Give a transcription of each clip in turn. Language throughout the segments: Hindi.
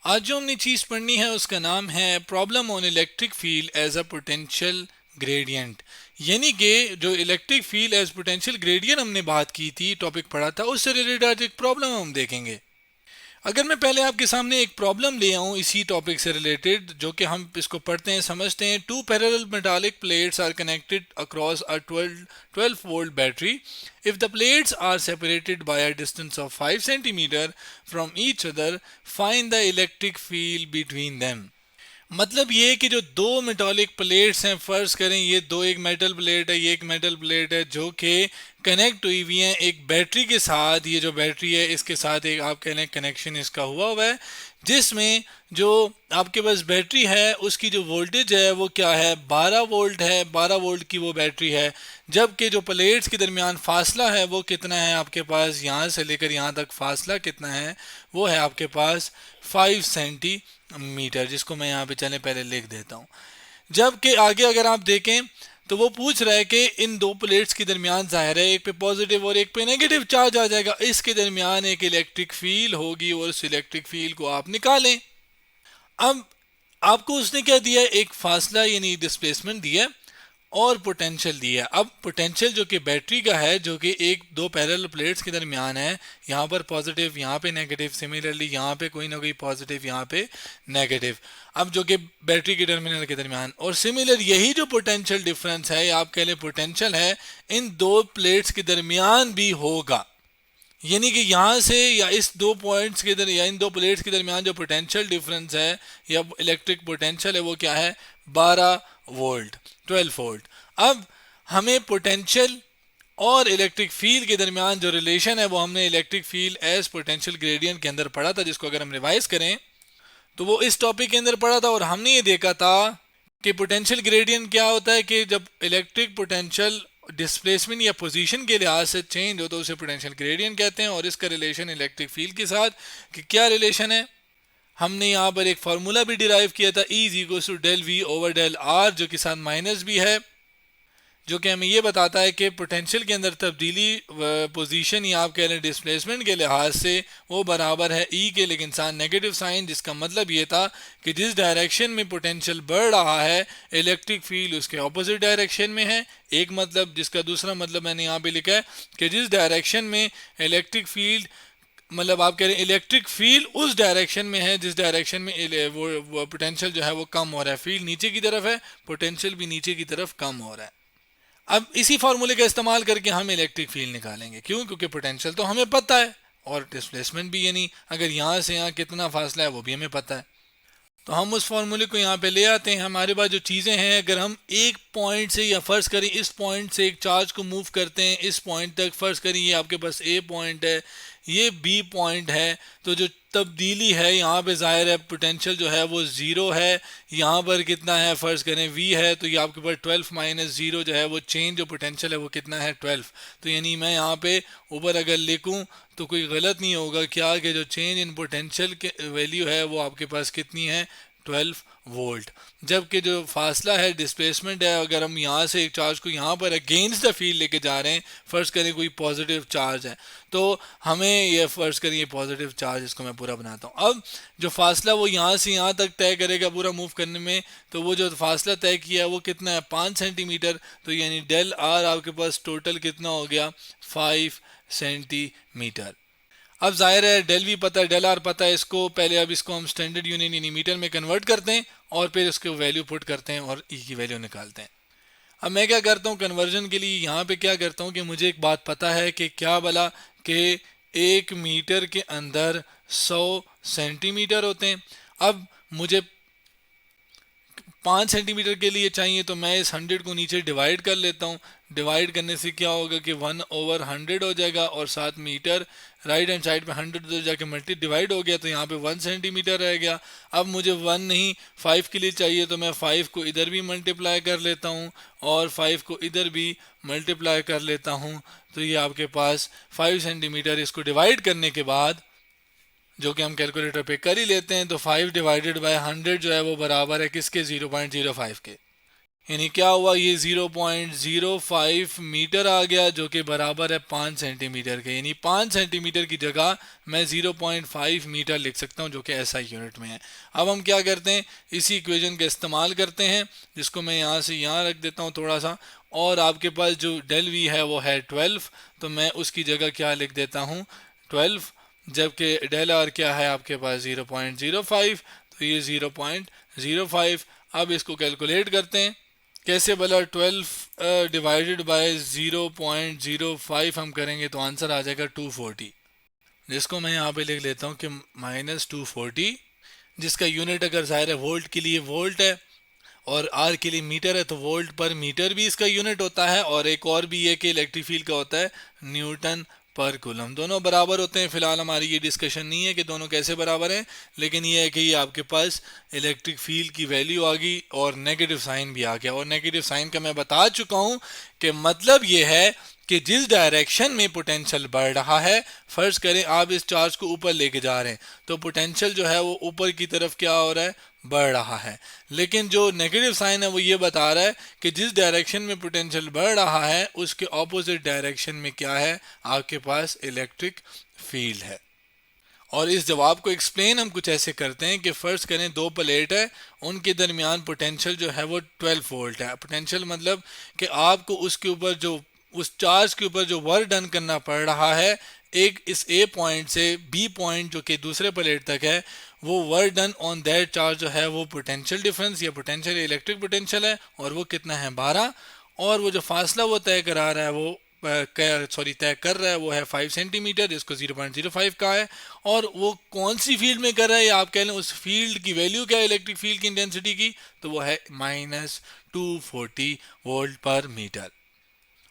आज जो हमने चीज़ पढ़नी है उसका नाम है problem on electric field as a potential gradient. यानी कि जो electric field as potential gradient हमने बात की थी, टॉपिक पढ़ा था, उससे रिलेटेड आज एक प्रॉब्लम हम देखेंगे। अगर मैं पहले आपके सामने एक प्रॉब्लम ले आऊं इसी टॉपिक से रिलेटेड, जो कि हम इसको पढ़ते हैं समझते हैं। Two parallel metallic plates are connected across a 12 volt battery. If the plates are separated by a distance of 5 centimetre from each other, find the electric field between them. मतलब ये कि जो दो मेटालिक प्लेट्स हैं, फर्ज करें ये दो, एक मेटल प्लेट है, ये एक मेटल प्लेट है, जो कि कनेक्ट हुई हुई हैं एक बैटरी के साथ। ये जो बैटरी है इसके साथ एक आप कह लें कनेक्शन इसका हुआ है, जिसमें जो आपके पास बैटरी है उसकी जो वोल्टेज है वो क्या है, 12 वोल्ट है। 12 वोल्ट की वो बैटरी है, जबकि जो प्लेट्स के दरमियान फासला है वो कितना है आपके पास, यहाँ से लेकर यहाँ तक फासला कितना है, वो है आपके पास 5 सेंटीमीटर, जिसको मैं यहाँ पे चले पहले लिख देता हूँ। जबकि आगे अगर आप देखें तो वो पूछ रहा है कि इन दो प्लेट्स के दरमियान जाहिर है एक पे पॉजिटिव और एक पे नेगेटिव चार्ज आ जाएगा, इसके दरमियान एक इलेक्ट्रिक फील्ड होगी और उस इलेक्ट्रिक फील्ड को आप निकालें। अब आपको उसने क्या दिया है, एक फासला यानी डिस्प्लेसमेंट दिया है और पोटेंशियल दिया है। अब पोटेंशियल जो कि बैटरी का है, जो कि एक दो पैरेलल प्लेट्स के दरमियान है, यहाँ पर पॉजिटिव यहाँ पे नेगेटिव, सिमिलरली यहाँ पे कोई ना कोई पॉजिटिव यहाँ पे नेगेटिव, अब जो कि बैटरी के टर्मिनल के दरमियान। और सिमिलर यही जो पोटेंशियल डिफरेंस है, आप कह लें पोटेंशियल है, इन दो प्लेट्स के दरमियान भी होगा। यानी कि यहाँ से या इस दो पॉइंट्स के दर या इन दो प्लेट्स के दरमियान जो पोटेंशियल डिफरेंस है या इलेक्ट्रिक पोटेंशियल है वो क्या है, 12 वोल्ट, 12 वोल्ट। अब हमें पोटेंशियल और इलेक्ट्रिक फील्ड के दरमियान जो रिलेशन है वो हमने electric field as potential gradient के अंदर पढ़ा था, जिसको अगर हम रिवाइज करें तो वो इस टॉपिक के अंदर पढ़ा था। और हमने ये देखा था कि पोटेंशियल ग्रेडियंट क्या होता है कि जब इलेक्ट्रिक पोटेंशियल डिस्प्लेसमेंट या पोजीशन के लिहाज से चेंज हो तो उसे पोटेंशियल ग्रेडियंट कहते हैं। और इसका रिलेशन इलेक्ट्रिक फील्ड के साथ कि क्या रिलेशन है, हमने यहाँ पर एक फार्मूला भी डिराइव किया था, E is equal to del V over del R, जो कि साथ माइनस भी है, जो कि हमें ये बताता है कि पोटेंशियल के अंदर तब्दीली पोजीशन या आप कह लें डिस्प्लेसमेंट के लिहाज से वो बराबर है ई के, लेकिन साथ नेगेटिव साइन, जिसका मतलब ये था कि जिस डायरेक्शन में पोटेंशियल बढ़ रहा है इलेक्ट्रिक फील्ड उसके ऑपोजिट डायरेक्शन में है, एक मतलब। जिसका दूसरा मतलब मैंने यहाँ पे लिखा है कि जिस डायरेक्शन में इलेक्ट्रिक फील्ड, मतलब आप कह रहे हैं इलेक्ट्रिक फील्ड उस डायरेक्शन में है जिस डायरेक्शन में वो पोटेंशियल जो है वो कम हो रहा है। फील्ड नीचे की तरफ है, पोटेंशियल भी नीचे की तरफ कम हो रहा है। अब इसी फार्मूले का इस्तेमाल करके हम इलेक्ट्रिक फील्ड निकालेंगे। क्यों? क्योंकि पोटेंशियल तो हमें पता है और डिस्प्लेसमेंट भी, यानी अगर यहाँ से यहाँ कितना फासला है वो भी हमें पता है। तो हम उस फार्मूले को यहाँ पे ले आते हैं। हमारे पास जो चीज़ें हैं, अगर हम एक पॉइंट से या फ़र्ज़ करें इस पॉइंट से एक चार्ज को मूव करते हैं इस पॉइंट तक, फ़र्ज़ करें ये आपके पास ए पॉइंट है, ये बी पॉइंट है, तो जो तब्दीली है यहाँ पे ज़ाहिर है पोटेंशियल जो है वो ज़ीरो है। यहाँ पर कितना है, फ़र्ज़ करें वी है, तो ये आपके पास 12 माइनस ज़ीरो जो है वो चेंज जो पोटेंशियल है वो कितना है, 12। तो यानी मैं यहाँ पे ऊपर अगर लिखूँ तो कोई गलत नहीं होगा क्या, कि जो चेंज इन पोटेंशियल के वैल्यू है वो आपके पास कितनी है, 12 वोल्ट। जबकि जो फासला है डिस्प्लेसमेंट है, अगर हम यहाँ से एक चार्ज को यहाँ पर अगेंस्ट द फील्ड लेके जा रहे हैं, फ़र्ज़ करें कोई पॉजिटिव चार्ज है, तो हमें ये फ़र्ज़ करें ये पॉजिटिव चार्ज, इसको मैं पूरा बनाता हूँ। अब जो फासला वो यहाँ से यहाँ तक तय करेगा पूरा मूव करने में, तो वो जो फासला तय किया है वो कितना है, 5 सेंटीमीटर। तो यानी डेल आर आपके पास टोटल कितना हो गया, 5 सेंटीमीटर। अब जाहिर है डेल भी पता है, डेल आर पता है, इसको पहले अब इसको हम स्टैंडर्ड यूनिट यानी मीटर में कन्वर्ट करते हैं और फिर इसको वैल्यू पुट करते हैं और ई की वैल्यू निकालते हैं। अब मैं क्या करता हूँ कन्वर्जन के लिए, यहाँ पे क्या करता हूँ कि मुझे एक बात पता है कि क्या भला कि 1 मीटर के अंदर 100 सेंटीमीटर होते हैं। अब मुझे 5 सेंटीमीटर के लिए चाहिए, तो मैं इस 100 को नीचे डिवाइड कर लेता हूँ। डिवाइड करने से क्या होगा कि 1/100 हो जाएगा और साथ मीटर राइट हैंड साइड पे 100 तो जाके मल्टी डिवाइड हो गया, तो यहाँ पे 1 सेंटीमीटर रह गया। अब मुझे 1 नहीं 5 के लिए चाहिए, तो मैं 5 को इधर भी मल्टीप्लाई कर लेता हूँ और 5 को इधर भी मल्टीप्लाई कर लेता हूँ। तो ये आपके पास 5 सेंटीमीटर, इसको डिवाइड करने के बाद जो कि हम कैलकुलेटर पे कर ही लेते हैं, तो 5 डिवाइडेड बाय 100 जो है वो बराबर है किसके, 0.05 के। यानी क्या हुआ, ये 0.05 मीटर आ गया जो कि बराबर है 5 सेंटीमीटर के। यानी 5 सेंटीमीटर की जगह मैं 0.5 मीटर लिख सकता हूँ जो कि एसआई यूनिट में है। अब हम क्या करते हैं, इसी इक्वेशन का इस्तेमाल करते हैं, जिसको मैं यहाँ से यहाँ रख देता हूँ थोड़ा सा। और आपके पास जो डेल वी है वो है 12, तो मैं उसकी जगह क्या लिख देता हूँ 12, जबकि डेल आर क्या है आपके पास 0.05, तो ये 0.05। अब इसको कैलकुलेट करते हैं कैसे भला, 12 डिवाइडेड बाय 0.05 हम करेंगे तो आंसर आ जाएगा 240, जिसको मैं यहाँ पे लिख लेता हूँ कि -240, जिसका यूनिट अगर ज़ाहिर है वोल्ट के लिए वोल्ट है और आर के लिए मीटर है, तो वोल्ट पर मीटर भी इसका यूनिट होता है। और एक और भी है कि इलेक्ट्रिक फील्ड का होता है न्यूटन पर कूलम। दोनों बराबर होते हैं। फिलहाल हमारी ये डिस्कशन नहीं है कि दोनों कैसे बराबर हैं, लेकिन ये है कि ये आपके पास इलेक्ट्रिक फील्ड की वैल्यू आ गई और नेगेटिव साइन भी आ गया। और नेगेटिव साइन का मैं बता चुका हूँ कि मतलब ये है कि जिस डायरेक्शन में पोटेंशियल बढ़ रहा है, फर्ज करें आप इस चार्ज को ऊपर लेके जा रहे हैं, तो पोटेंशियल जो है वो ऊपर की तरफ क्या हो रहा है, बढ़ रहा है। लेकिन जो नेगेटिव साइन है वो ये बता रहा है कि जिस डायरेक्शन में पोटेंशियल बढ़ रहा है उसके ऑपोजिट डायरेक्शन में क्या है, आपके पास इलेक्ट्रिक फील्ड है। और इस जवाब को एक्सप्लेन हम कुछ ऐसे करते हैं कि फर्ज करें दो प्लेट है, उनके दरमियान पोटेंशियल जो है वो 12 वोल्ट है। पोटेंशियल मतलब कि आपको उसके ऊपर जो, उस चार्ज के ऊपर जो वर्क डन करना पड़ रहा है, एक इस ए पॉइंट से बी पॉइंट जो कि दूसरे प्लेट तक है, वो work done on that charge जो है वो पोटेंशियल डिफरेंस या पोटेंशियल इलेक्ट्रिक पोटेंशियल है, और वो कितना है 12। और वो जो फासला वो तय करा रहा है वो तय कर रहा है वो है 5 सेंटीमीटर, जिसको 0.05 का है। और वो कौन सी फील्ड में कर रहा है, आप कह लें उस फील्ड की वैल्यू क्या है इलेक्ट्रिक फील्ड की इंटेंसिटी की, तो वो है -240 वोल्ट पर मीटर।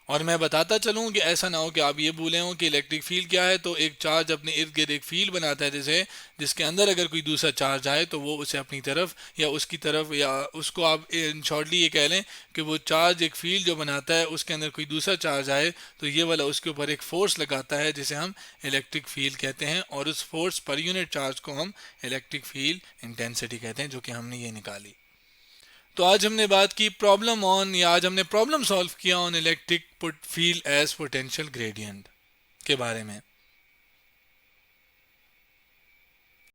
और मैं बताता चलूँ कि ऐसा ना हो कि आप ये भूले हो कि इलेक्ट्रिक फील्ड क्या है। तो एक चार्ज अपने इर्द गिर्द एक फील्ड बनाता है, जैसे जिसके अंदर अगर कोई दूसरा चार्ज आए तो वो उसे अपनी तरफ या उसकी तरफ, या उसको आप शॉर्टली ये कह लें कि वो चार्ज एक फील्ड जो बनाता है, उसके अंदर कोई दूसरा चार्ज आए तो ये वाला उसके ऊपर एक फोर्स लगाता है जिसे हम इलेक्ट्रिक फील्ड कहते हैं, और उस फोर्स पर यूनिट चार्ज को हम इलेक्ट्रिक फील्ड इंटेंसिटी कहते हैं, जो कि हमने ये निकाली। तो आज हमने बात की प्रॉब्लम ऑन, या आज हमने प्रॉब्लम सॉल्व किया on electric field as potential gradient के बारे में।